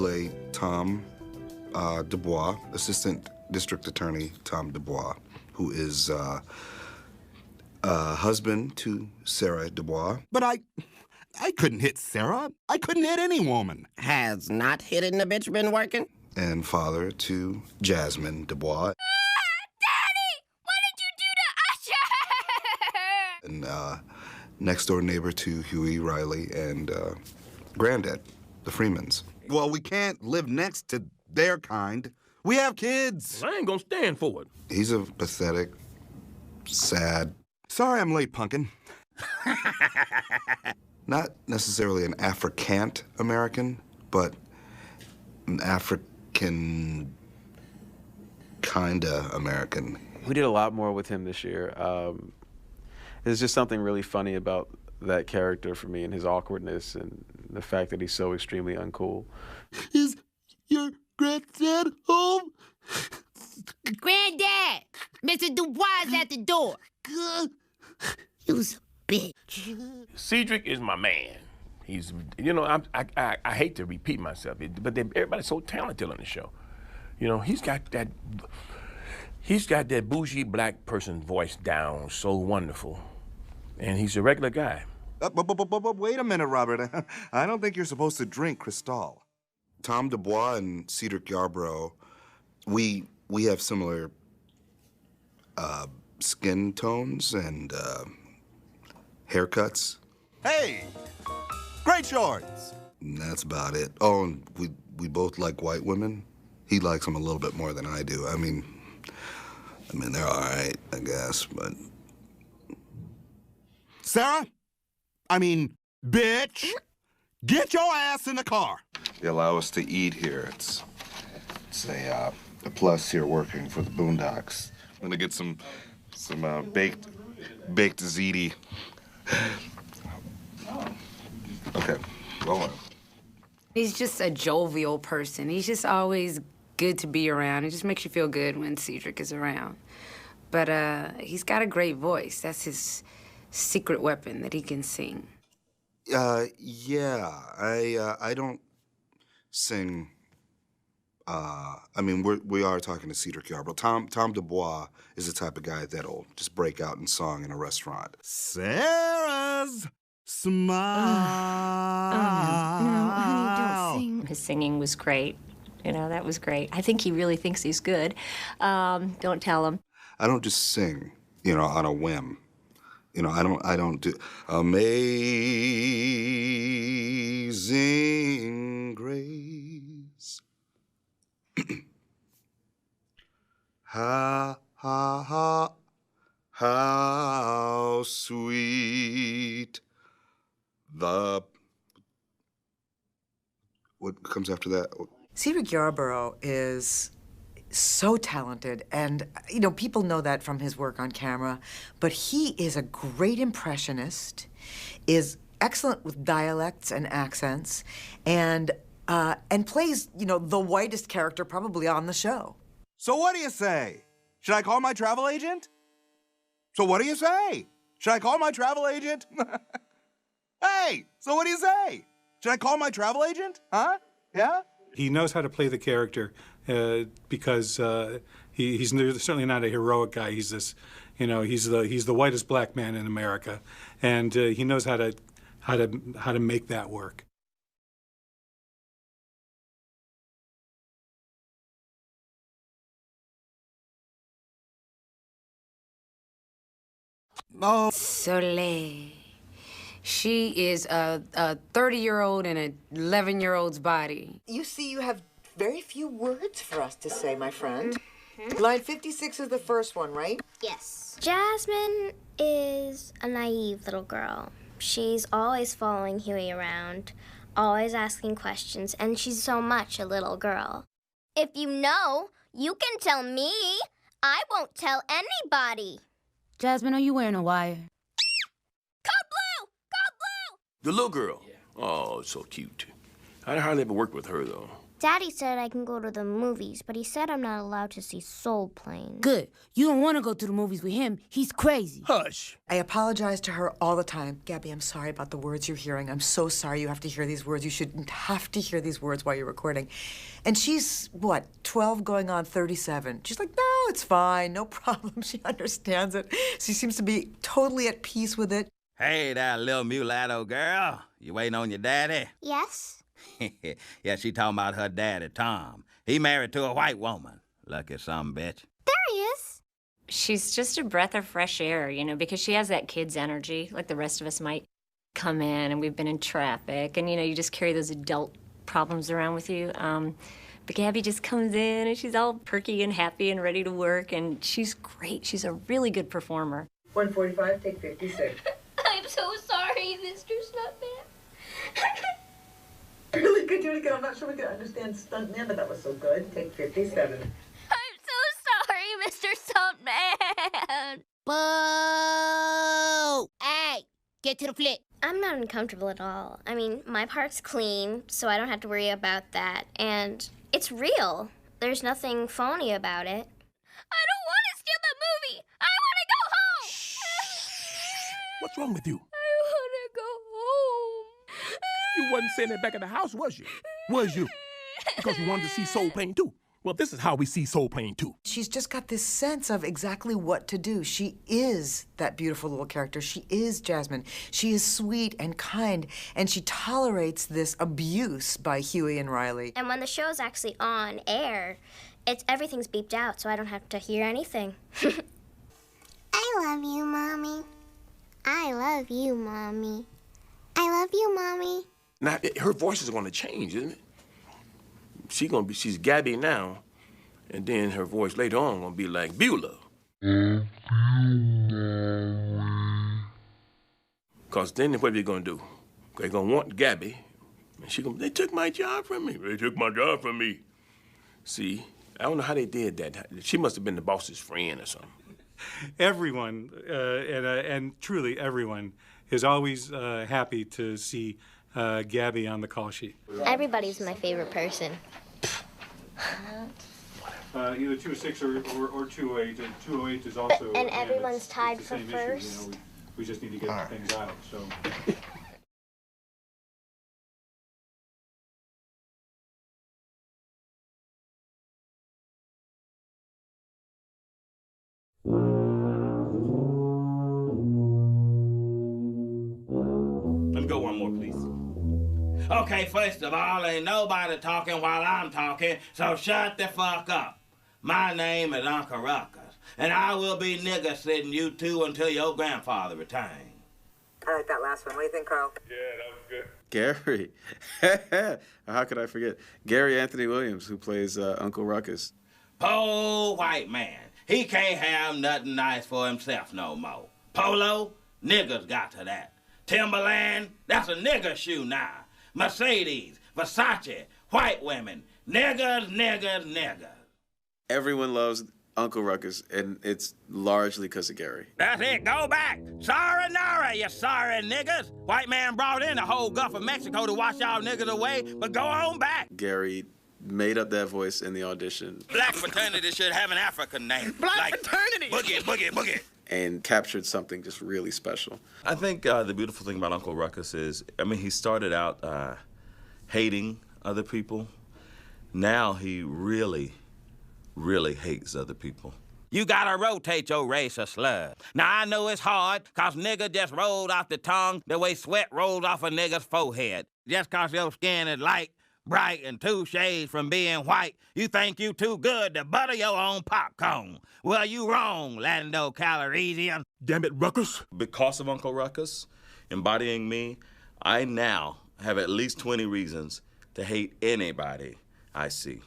play Tom Dubois, Assistant District Attorney Tom Dubois, who is husband to Sarah Dubois. But I couldn't hit Sarah. I couldn't hit any woman. Has not hitting the bitch been working? And father to Jasmine Dubois. Daddy! What did you do to Usher? And next door neighbor to Huey, Riley, and granddad, the Freemans. Well, we can't live next to their kind. We have kids. Well, I ain't gonna stand for it. He's a pathetic, sad... Sorry I'm late, Punkin. Not necessarily an Africant American, but an African kinda American. We did a lot more with him this year. There's just something really funny about that character for me and his awkwardness and the fact that he's so extremely uncool. Is your granddad home? Granddad! Mr. Dubois is at the door. You was a bitch. Cedric is my man. He's, you know, I hate to repeat myself, but everybody's so talented on the show. You know, he's got that bougie black person voice down so wonderful. And he's a regular guy. But wait a minute, Robert. I don't think you're supposed to drink Cristal. Tom Dubois and Cedric Yarbrough, we have similar skin tones and haircuts. Hey, great shorts. And that's about it. Oh, and we both like white women. He likes them a little bit more than I do. I mean, they're all right, I guess, but... Sarah? Bitch, get your ass in the car. They allow us to eat here. It's a plus here working for the Boondocks. I'm gonna get some baked ziti. Okay, go on. He's just a jovial person. He's just always good to be around. It just makes you feel good when Cedric is around. But he's got a great voice. That's his secret weapon, that he can sing. Yeah, I don't sing. We are talking to Cedric Yarbrough. Tom Dubois is the type of guy that'll just break out in song in a restaurant. Sarah's smile. No, honey, don't sing. His singing was great. You know, that was great. I think he really thinks he's good. Don't tell him. I don't just sing, on a whim. I don't do Amazing Grace. How sweet the... What comes after that? Cedric Yarbrough is so talented, and, people know that from his work on camera, but he is a great impressionist, is excellent with dialects and accents, and plays, the whitest character probably on the show. So what do you say? Should I call my travel agent? So what do you say? Should I call my travel agent? Hey, so what do you say? Should I call my travel agent? Huh? Yeah? He knows how to play the character because he's certainly not a heroic guy. He's this, he's the whitest black man in America, and he knows how to make that work. Oh, Soleil. She is a 30-year-old in an 11-year-old's body. You see, you have very few words for us to say, my friend. Line 56 is the first one, right? Yes. Jasmine is a naive little girl. She's always following Huey around, always asking questions, and she's so much a little girl. If you know, you can tell me. I won't tell anybody. Jasmine, are you wearing a wire? Code Blue! Code Blue! The little girl. Yeah. Oh, so cute. I hardly ever worked with her, though. Daddy said I can go to the movies, but he said I'm not allowed to see Soul Plane. Good. You don't want to go to the movies with him. He's crazy. Hush. I apologize to her all the time. Gabby, I'm sorry about the words you're hearing. I'm so sorry you have to hear these words. You shouldn't have to hear these words while you're recording. And she's, what, 12 going on 37. She's like, no, it's fine, no problem. She understands it. She seems to be totally at peace with it. Hey, that little mulatto girl. You waiting on your daddy? Yes? Yeah, she talking about her daddy, Tom. He married to a white woman. Lucky some bitch. There he is. She's just a breath of fresh air, you know, because she has that kid's energy, like the rest of us might come in and we've been in traffic and, you know, you just carry those adult problems around with you. But Gabby just comes in and she's all perky and happy and ready to work and she's great. She's a really good performer. 145, take 56. I'm so sorry, Mr. Stuntman. Really good doing it again. I'm not sure we could understand stuntman, but that was so good. Take 57. I'm so sorry, Mr. Stuntman. Boo! Hey, get to the flip. I'm not uncomfortable at all. I mean, my part's clean, so I don't have to worry about that. And it's real. There's nothing phony about it. I don't want to steal the movie. I want to go home. What's wrong with you? I want to go home. You wasn't sitting back at the house, was you? Was you? Because you wanted to see Soul Plane 2. Well, this is how we see Soul Plane 2. She's just got this sense of exactly what to do. She is that beautiful little character. She is Jasmine. She is sweet and kind, and she tolerates this abuse by Huey and Riley. And when the show's actually on air, everything's beeped out, so I don't have to hear anything. I love you, Mommy. I love you, Mommy. I love you, Mommy. Now, her voice is going to change, isn't it? She's Gabby now, and then her voice later on going to be like Beulah. Because then what are they going to do? They're going to want Gabby, and they took my job from me. They took my job from me. See, I don't know how they did that. She must have been the boss's friend or something. Everyone, and truly everyone, is always happy to see Gabby on the call sheet. Everybody's my favorite person. Either 206 or 208. 208 is also. And everyone's tied it's the for same first. Issue, you know, we just need to get things out. So. Let me go one more, please. Okay, first of all, ain't nobody talking while I'm talking, so shut the fuck up. My name is Uncle Ruckus, and I will be nigger sitting you two until your grandfather returns. I like that last one. What do you think, Carl? Yeah, that was good. Gary. How could I forget? Gary Anthony Williams, who plays Uncle Ruckus. Poor white man. He can't have nothing nice for himself no more. Polo, niggers got to that. Timberland, that's a nigger shoe now. Mercedes, Versace, white women, niggers, niggers, niggers. Everyone loves Uncle Ruckus, and it's largely because of Gary. That's it, go back. Sayonara, you sorry niggers. White man brought in the whole Gulf of Mexico to wash y'all niggers away, but go on back. Gary made up that voice in the audition. Black fraternity should have an African name. Black fraternity! Boogie, boogie, boogie. And captured something just really special. I think the beautiful thing about Uncle Ruckus is, I mean, he started out hating other people. Now he really, really hates other people. You gotta rotate your racial slur. Now, I know it's hard, cause nigga just rolled off the tongue the way sweat rolls off a nigga's forehead. Just cause your skin is light, bright, and 2 shades from being white, you think you too good to butter your own popcorn. Well, you wrong, Lando Calrissian. Damn it, Ruckus. Because of Uncle Ruckus embodying me, I now have at least 20 reasons to hate anybody I see,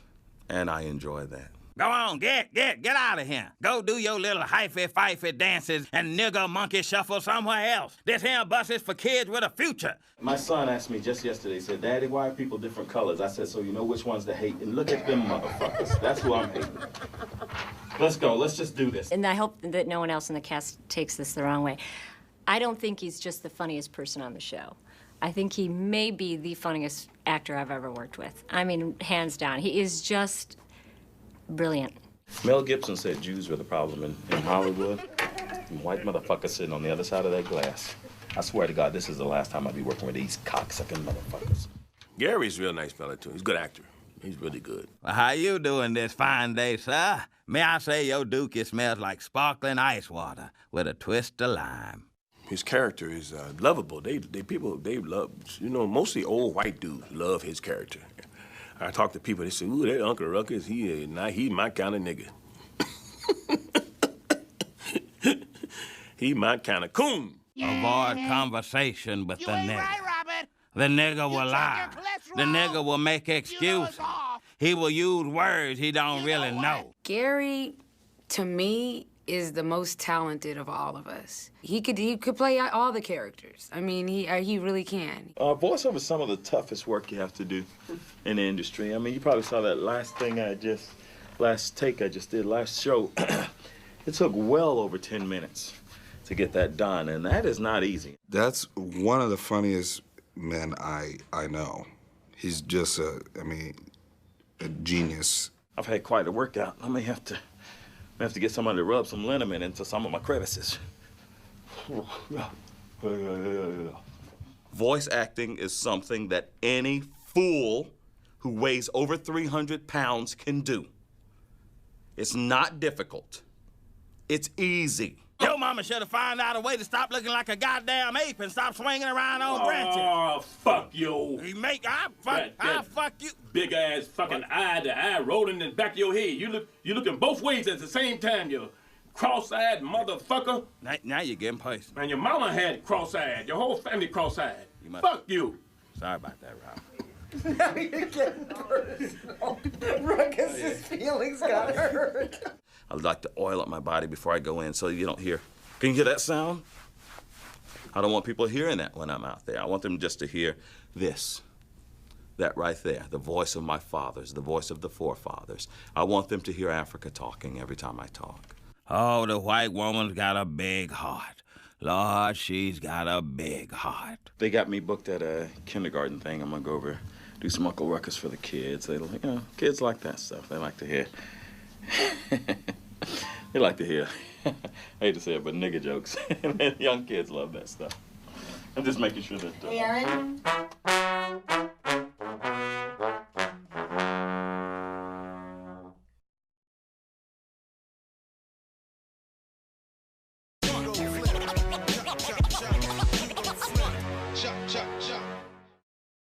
and I enjoy that. Go on, get out of here. Go do your little hyphy-fifey dances and nigger monkey shuffle somewhere else. This here bus is for kids with a future. My son asked me just yesterday, he said, Daddy, why are people different colors? I said, so you know which ones to hate, and look at them motherfuckers. That's who I'm hating. Let's go, let's just do this. And I hope that no one else in the cast takes this the wrong way. I don't think he's just the funniest person on the show. I think he may be the funniest actor I've ever worked with. I mean, hands down. He is just brilliant. Mel Gibson said Jews were the problem in Hollywood. And white motherfuckers sitting on the other side of that glass. I swear to God, this is the last time I'll be working with these cocksucking motherfuckers. Gary's a real nice fella, too. He's a good actor. He's really good. Well, how you doing this fine day, sir? May I say your dookie smells like sparkling ice water with a twist of lime. His character is lovable. They love, you know, mostly old white dudes love his character. I talk to people, they say, ooh, that Uncle Ruckus, he my kind of nigga. He my kind of coon. Avoid conversation with the nigga. Right, Robert. The nigga will lie. The nigga will make excuses. He will use words he don't really know. Gary, to me, is the most talented of all of us. He could play all the characters. I mean, he really can. Voiceover is some of the toughest work you have to do in the industry. I mean, you probably saw that last take I just did, last show. It took well over 10 minutes to get that done, and that is not easy. That's one of the funniest men I know. He's just a genius. I've had quite a workout. I may have to get somebody to rub some liniment into some of my crevices. Voice acting is something that any fool who weighs over 300 pounds can do. It's not difficult. It's easy. Your mama should have found out a way to stop looking like a goddamn ape and stop swinging around on branches. Oh, fuck you. I'll fuck you. Big ass fucking eye, the eye rolling in the back of your head. You looking both ways at the same time, you cross-eyed motherfucker. Now you're getting personal. Man, your mama had cross-eyed. Your whole family cross-eyed. Fuck you. Sorry about that, Rob. Now you're getting personal. Ruckus's feelings got hurt. I like to oil up my body before I go in so you don't hear. Can you hear that sound? I don't want people hearing that when I'm out there. I want them just to hear this. That right there, the voice of my fathers, the voice of the forefathers. I want them to hear Africa talking every time I talk. Oh, the white woman's got a big heart. Lord, she's got a big heart. They got me booked at a kindergarten thing. I'm gonna go over, do some Uncle Ruckus for the kids. They, kids like that stuff. They like to hear. They like to hear, I hate to say it, but nigga jokes. And young kids love that stuff. I'm just making sure that... Hey, Aaron?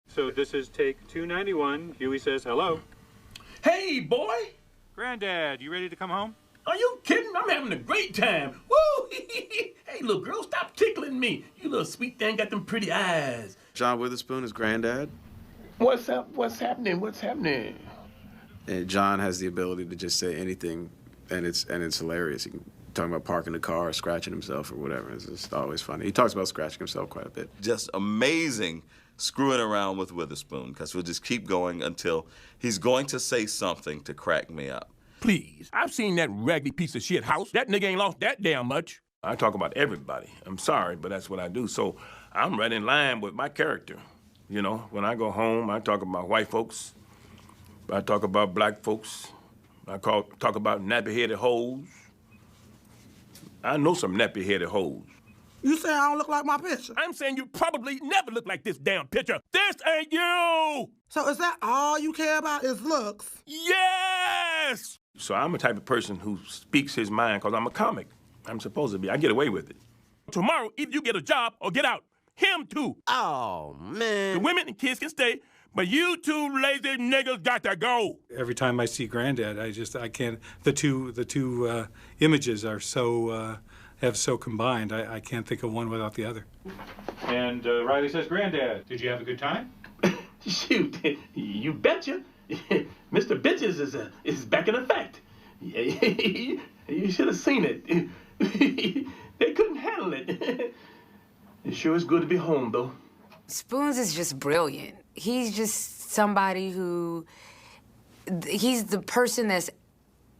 So this is take 291. Huey says hello. Hey, boy. Granddad, you ready to come home? Are you kidding? I'm having a great time. Woo! Hey, little girl, stop tickling me. You little sweet thing got them pretty eyes. John Witherspoon is Granddad. What's up? What's happening? What's happening? And John has the ability to just say anything, and it's hilarious. He can talk about parking the car, or scratching himself, or whatever. It's just always funny. He talks about scratching himself quite a bit. Just amazing screwing around with Witherspoon, because we'll just keep going until he's going to say something to crack me up. Please, I've seen that raggedy piece of shit house. That nigga ain't lost that damn much. I talk about everybody. I'm sorry, but that's what I do. So I'm right in line with my character. You know, when I go home, I talk about white folks. I talk about black folks. I talk about nappy-headed hoes. I know some nappy-headed hoes. You say I don't look like my picture? I'm saying you probably never look like this damn picture. This ain't you! So is that all you care about is looks? Yes! So I'm the type of person who speaks his mind because I'm a comic. I'm supposed to be. I get away with it. Tomorrow, either you get a job or get out. Him too. Oh, man. The women and kids can stay, but you two lazy niggas got to go. Every time I see Granddad, I can't. The two images are so have so combined. I can't think of one without the other. And Riley says, "Granddad, did you have a good time?" Shoot, you betcha. Mr. Bitches is back in effect. You should have seen it. They couldn't handle it. It sure is good to be home, though. Spoons is just brilliant. He's just somebody who, he's the person that's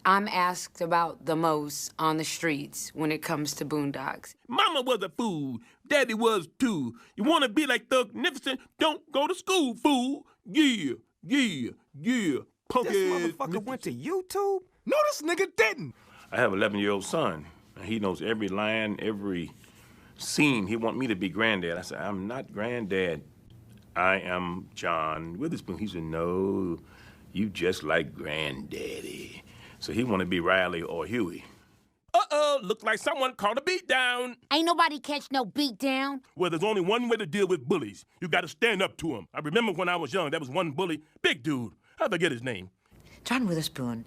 I'm asked about the most on the streets when it comes to Boondocks. Mama was a fool. Daddy was too. You want to be like Thug Magnificent? Don't go to school, fool. Yeah, yeah, yeah. Punk This ass motherfucker went to YouTube? No, this nigga didn't. I have an 11-year-old son, and he knows every line, every scene. He want me to be granddad. I said, I'm not granddad. I am John Witherspoon. He said, no, you just like granddaddy. So he want to be Riley or Huey. Uh-oh, look like someone called a beat down. Ain't nobody catch no beat down. Well, there's only one way to deal with bullies. You got to stand up to them. I remember when I was young, there was one bully, big dude. I forget his name. John Witherspoon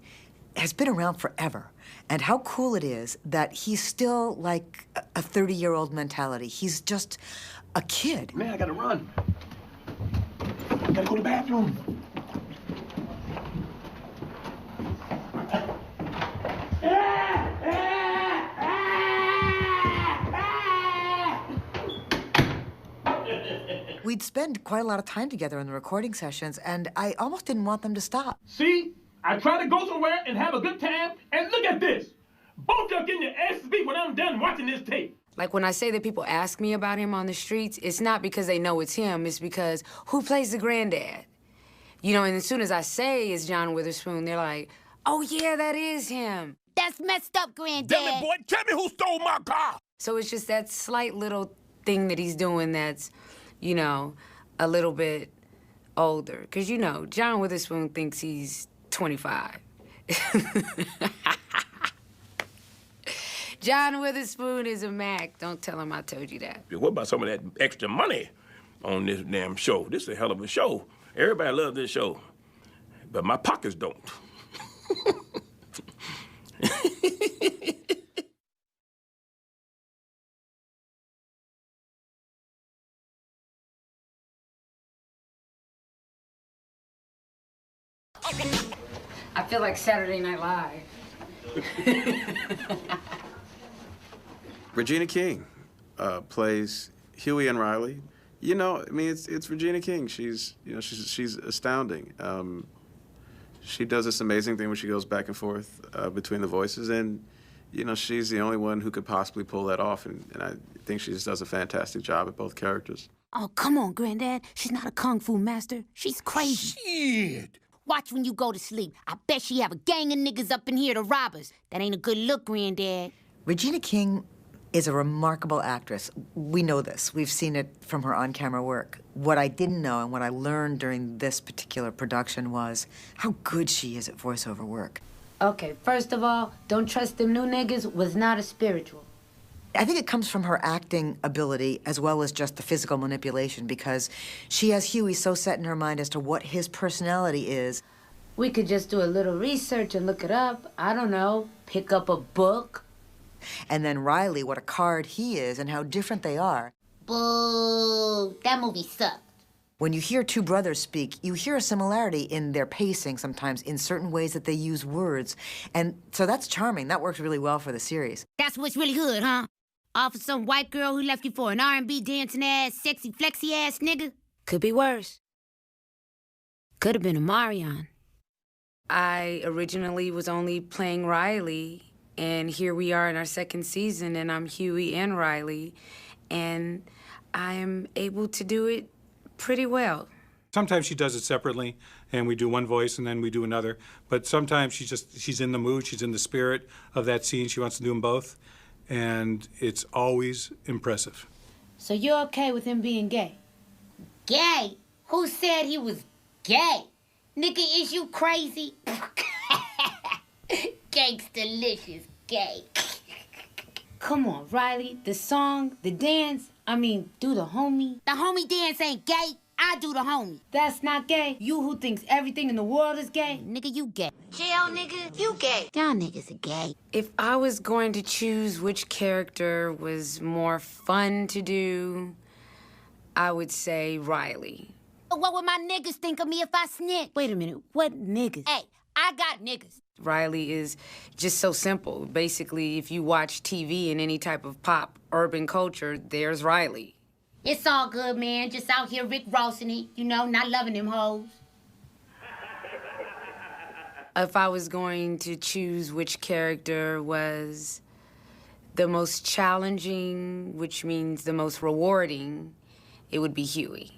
has been around forever. And how cool it is that he's still like a 30-year-old mentality. He's just a kid. Man, I gotta run. I gotta go to the bathroom. We'd spend quite a lot of time together in the recording sessions, and I almost didn't want them to stop. See? I try to go somewhere and have a good time, and look at this. Both y'all getting your asses beat when I'm done watching this tape. Like when I say that people ask me about him on the streets, it's not because they know it's him, it's because who plays the granddad? You know, and as soon as I say it's John Witherspoon, they're like, oh yeah, that is him. That's messed up, Granddad. Damn it, boy, tell me who stole my car. So it's just that slight little thing that he's doing that's, you know, a little bit older. Because, you know, John Witherspoon thinks he's 25. John Witherspoon is a Mac. Don't tell him I told you that. What about some of that extra money on this damn show? This is a hell of a show. Everybody loves this show, but my pockets don't. I feel like Saturday Night Live. Regina King plays Huey and Riley. You know, I mean, it's Regina King. She's astounding. She does this amazing thing where she goes back and forth between the voices, and you know, she's the only one who could possibly pull that off, and I think she just does a fantastic job at both characters. Oh, come on, Granddad. She's not a kung fu master. She's crazy. Shit! Watch when you go to sleep. I bet she have a gang of niggas up in here to rob us. That ain't a good look, Granddad. Regina King is a remarkable actress. We know this. We've seen it from her on-camera work. What I didn't know and what I learned during this particular production was how good she is at voiceover work. Okay, first of all, Don't Trust Them New Niggas was not a spiritual. I think it comes from her acting ability as well as just the physical manipulation, because she has Huey so set in her mind as to what his personality is. We could just do a little research and look it up. I don't know, pick up a book. And then Riley, what a card he is and how different they are. Boo, that movie sucked. When you hear two brothers speak, you hear a similarity in their pacing sometimes, in certain ways that they use words. And so that's charming. That works really well for the series. That's what's really good, huh? All for some white girl who left you for an R&B dancing ass, sexy flexy ass nigga? Could be worse. Could have been a Marion. I originally was only playing Riley, and here we are in our second season, and I'm Huey and Riley, and I am able to do it pretty well. Sometimes she does it separately, and we do one voice and then we do another. But sometimes she's in the mood, she's in the spirit of that scene. She wants to do them both, and it's always impressive. So you're okay with him being gay? Gay? Who said he was gay? Nigga, is you crazy? Gangsta-licious gay. Come on, Riley, the song, the dance, I mean, do the homie. The homie dance ain't gay. I do the homie. That's not gay. You who thinks everything in the world is gay. Nigga, you gay. Jail nigga, you gay. Y'all niggas are gay. If I was going to choose which character was more fun to do, I would say Riley. What would my niggas think of me if I snitch? Wait a minute, what niggas? Hey, I got niggas. Riley is just so simple. Basically, if you watch TV in any type of pop, urban culture, there's Riley. It's all good, man. Just out here Rick Rossing it, you know, not loving them hoes. If I was going to choose which character was the most challenging, which means the most rewarding, it would be Huey.